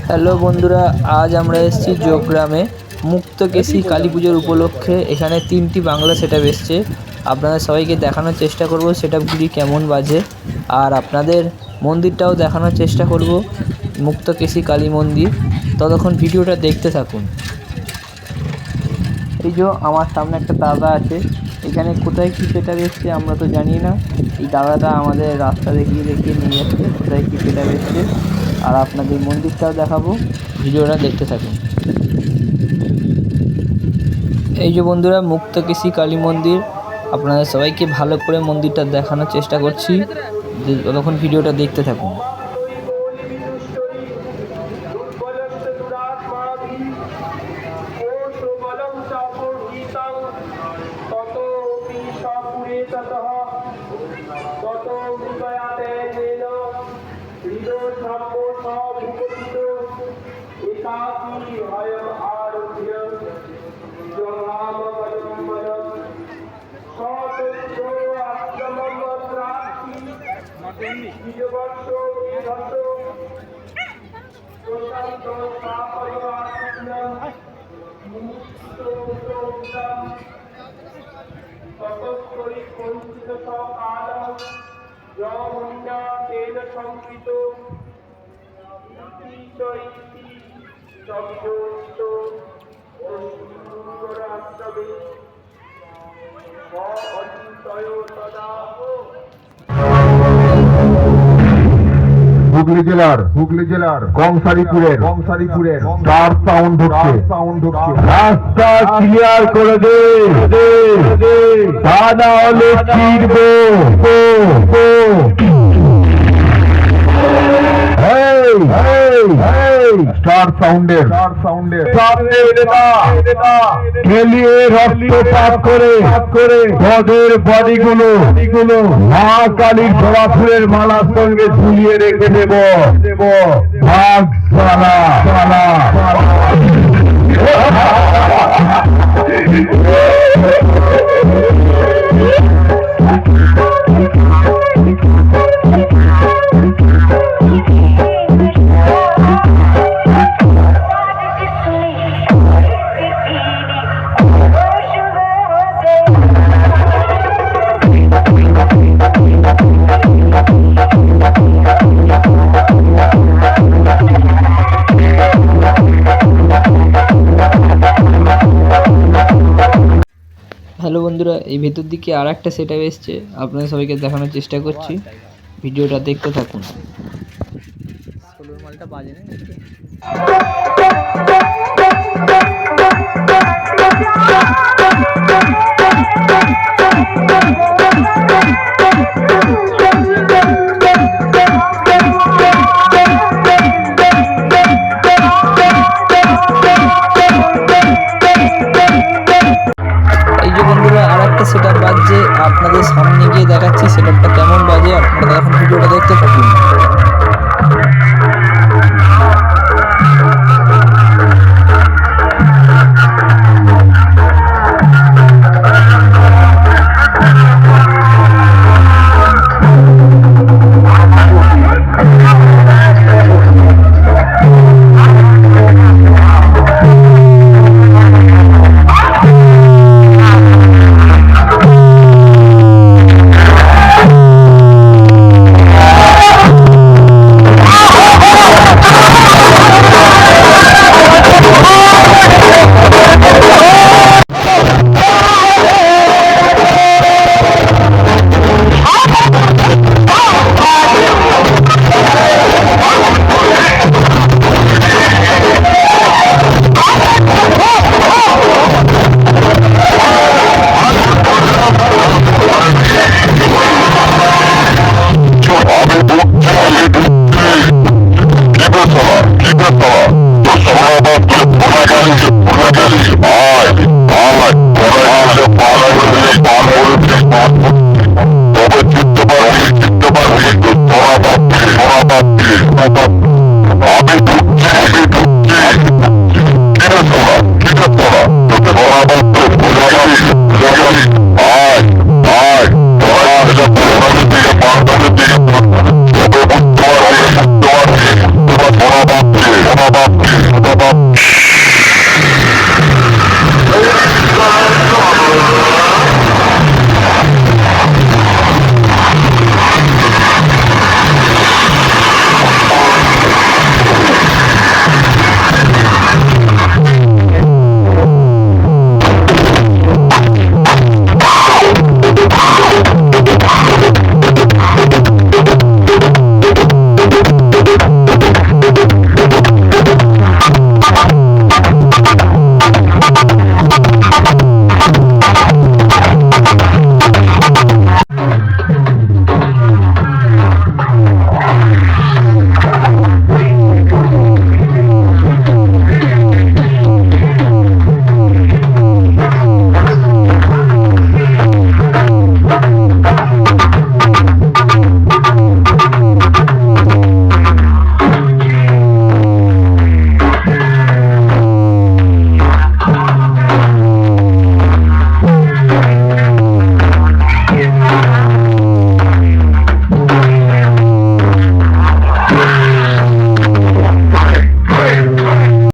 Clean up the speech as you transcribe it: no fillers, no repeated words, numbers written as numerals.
Hello বন্ধুরা, আজ আমরা এসেছি যোগগ্রামে মুক্তকেশী কালী পুজোর উপলক্ষে। এখানে 3টি বাংলা সেটআপ এসছে। আপনাদের সবাইকে দেখানোর চেষ্টা করব সেটআপগুলি কেমন বাজে, আর আপনাদের মন্দিরটাও দেখানোর চেষ্টা করব, মুক্তকেশী কালী মন্দির। ততক্ষণ ভিডিওটা দেখতে থাকুন। এই যে আমার সামনে একটা দাদা আছে, এখানে কোথায় কী সেটআপ এসছে আমরা তো জানি না। এই দাদাটা আমাদের রাস্তা দেখিয়ে দেখিয়ে নিয়ে যাচ্ছে কোথায় কী সেটআপ এসছে, আর আপনাদের মন্দিরটাও দেখাবো, ভিডিওটা দেখতে থাকুন। এই যে বন্ধুরা, মুক্তকেশী কালী মন্দির। আপনাদের সবাইকে ভালো করে মন্দিরটা দেখানোর চেষ্টা করছি, ততক্ষণ ভিডিওটা দেখতে থাকুন। হুগলি জেলার কংসারীপুরের স্টার সাউন্ড ঢুকছে। রাস্তা ক্লিয়ার করে দে, তা না হলে চিরবো। স্টার সাউন্ডের খেলিয়ে রক্তপাত করে গদের বডিগুলো মা কালীর জবা ফুলের মালার সঙ্গে ঝুলিয়ে রেখে দেব। ভাগ সালা। হ্যালো বন্ধুরা, এই ভেতর দিকে আর একটা সেটআপ এসছে, আপনাদের সবাইকে দেখানোর চেষ্টা করছি, ভিডিওটা দেখতে থাকুন। মালটা বাজে না।